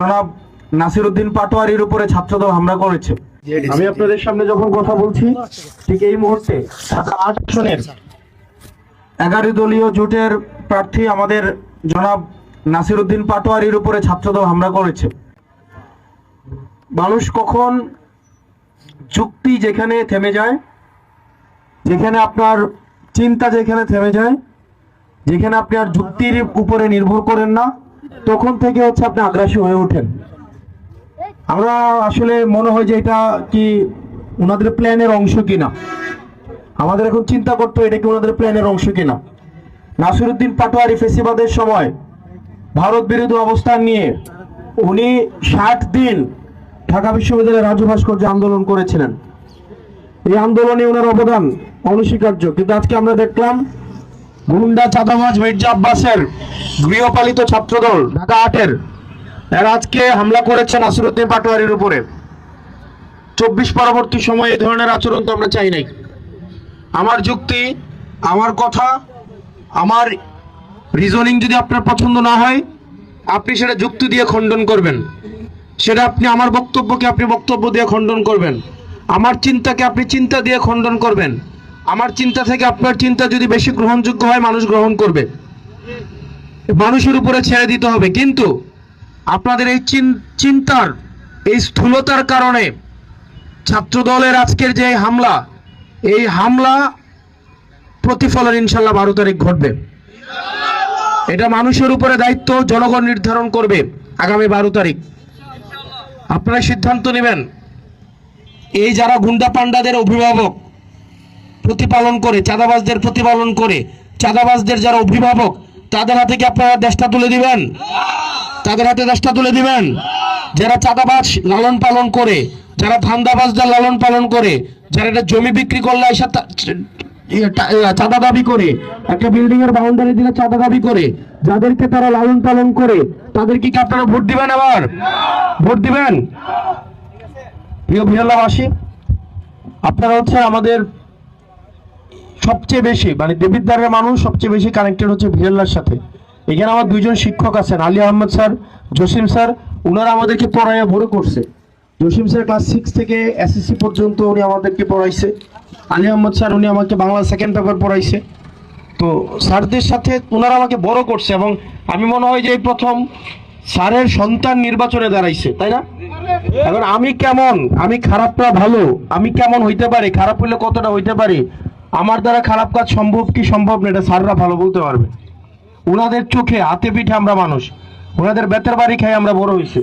জনাব নাসিরউদ্দিন পাটোয়ারির উপরে ছাত্রদল হামলা করেছে। আমি আপনাদের সামনে যখন কথা বলছি ঠিক এই মুহূর্তে ঢাকা ৮ আসনের 11 দলীয় জোটের প্রার্থী আমাদের জনাব নাসিরউদ্দিন পাটোয়ারির উপরে ছাত্রদল হামলা করেছে। মানুষ কখন যুক্তি যেখানে থেমে যায়, যেখানে আপনার চিন্তা যেখানে থেমে যায়, যেখানে আপনি আর যুক্তির উপরে নির্ভর করেন না, তখন থেকে হচ্ছে আপনি আগ্রাসী হয়ে ওঠেন। আমরা আসলে মনে হয় যে এটা কি ওনাদের প্ল্যানের অংশ কিনা, আমাদের এখন চিন্তা করতে এটা কি ওনাদের প্ল্যানের অংশ কিনা। নাসিরউদ্দিন পাটোয়ারি ফেসিবাদের সময় ভারত বিরোধী অবস্থান নিয়ে উনি 60 দিন ঢাকা বিশ্ববিদ্যালয়ের রাজু ভাস্কর্যে আন্দোলন করেছিলেন। এই আন্দোলনে ওনার অবদান অনস্বীকার্য, কিন্তু আজকে আমরা দেখলাম গুন্ডা চাঁদাবাজ মির্জা আব্বাসের গৃহপালিত ছাত্রদল ঢাকা ৮-এর এরা আজকে হামলা করেছে নাসিরউদ্দিন পাটোয়ারির উপরে। 24 পরবর্তী সময়ে এই ধরনের আচরণ তো আমরা চাই নাই। আমার যুক্তি, আমার কথা, আমার রিজনিং যদি আপনার পছন্দ না হয়, আপনি সেটা যুক্তি দিয়ে খণ্ডন করবেন। সেটা আপনি আমার বক্তব্যকে আপনি বক্তব্য দিয়ে খণ্ডন করবেন, আমার চিন্তাকে আপনি চিন্তা দিয়ে খণ্ডন করবেন। আমার চিন্তা থেকে আপনার চিন্তা যদি বেশি গ্রহণযোগ্য হয়, মানুষ গ্রহণ করবে, মানুষের উপরে ছেড়ে দিতে হবে। কিন্তু আপনাদের এই চিন্তার এই স্থূলতার কারণে ছাত্রদলের আজকের যে হামলা, এই হামলা প্রতিফলন ইনশাল্লাহ 12 তারিখ ঘটবে। এটা মানুষের উপরে দায়িত্ব জনগণ নির্ধারণ করবে আগামী 12 তারিখ। আপনারা সিদ্ধান্ত নেবেন। এই যারা গুন্ডা পান্ডাদের অভিভাবক প্রতিপালন করে, চাঁদাবাজদের প্রতিপালন করে, চাঁদাবাজদের যারা অভিভাবক, তাদের হাতে কি আপনারা দেশটা তুলে দিবেন? তাদের হাতে দেশটা তুলে দিবেন? যারা চাঁদাবাজ লালন পালন করে, যারা ধান্দাবাজদের লালন পালন করে, যারা এটা জমি বিক্রি করলে এসে চাঁদা দাবি করে, একটা বিল্ডিং এর বাউন্ডারি দিলে চাঁদা দাবি করে, যাদেরকে তারা লালন পালন করে, তাদেরকে কি আপনারা ভোট দিবেন? আবার ভোট দিবেন? প্রিয় ভিরাল্লাবাসী, আপনারা হচ্ছে আমাদের সবচেয়ে বেশি, মানে দেবিদ্বারের মানুষ সবচেয়ে বেশি কানেক্টেড হচ্ছে ভিরাল্লার সাথে। এখানে আমার 2জন শিক্ষক আছেন, আলী আহমদ স্যার, জসিম স্যার। ওনারা আমাদেরকে পড়াইয়া বড় করছে। জসিম স্যার ক্লাস 6 থেকে এসএসসি পর্যন্ত উনি আমাদেরকে পড়াইছে। আলী আহমদ স্যার উনি আমাকে বাংলা সেকেন্ড পেপার পড়াইছে। তো স্যারদের সাথে ওনারা আমাকে বড় করছে, এবং আমি মনে হয় যে এই প্রথম স্যারের সন্তান নির্বাচনে দাঁড়াইছে, তাই না? এখন আমি কেমন, আমি খারাপটা ভালো, আমি কেমন হইতে পারি, খারাপ হইলে কতটা হইতে পারি, আমার দ্বারা খারাপ কাজ সম্ভব কি সম্ভব না, এটা স্যাররা ভালো বলতে পারবে। ওনাদের চোখে হাতে পিঠে আমরা মানুষ, ওনাদের বেতের বাড়ি খাই আমরা বড় হয়েছি।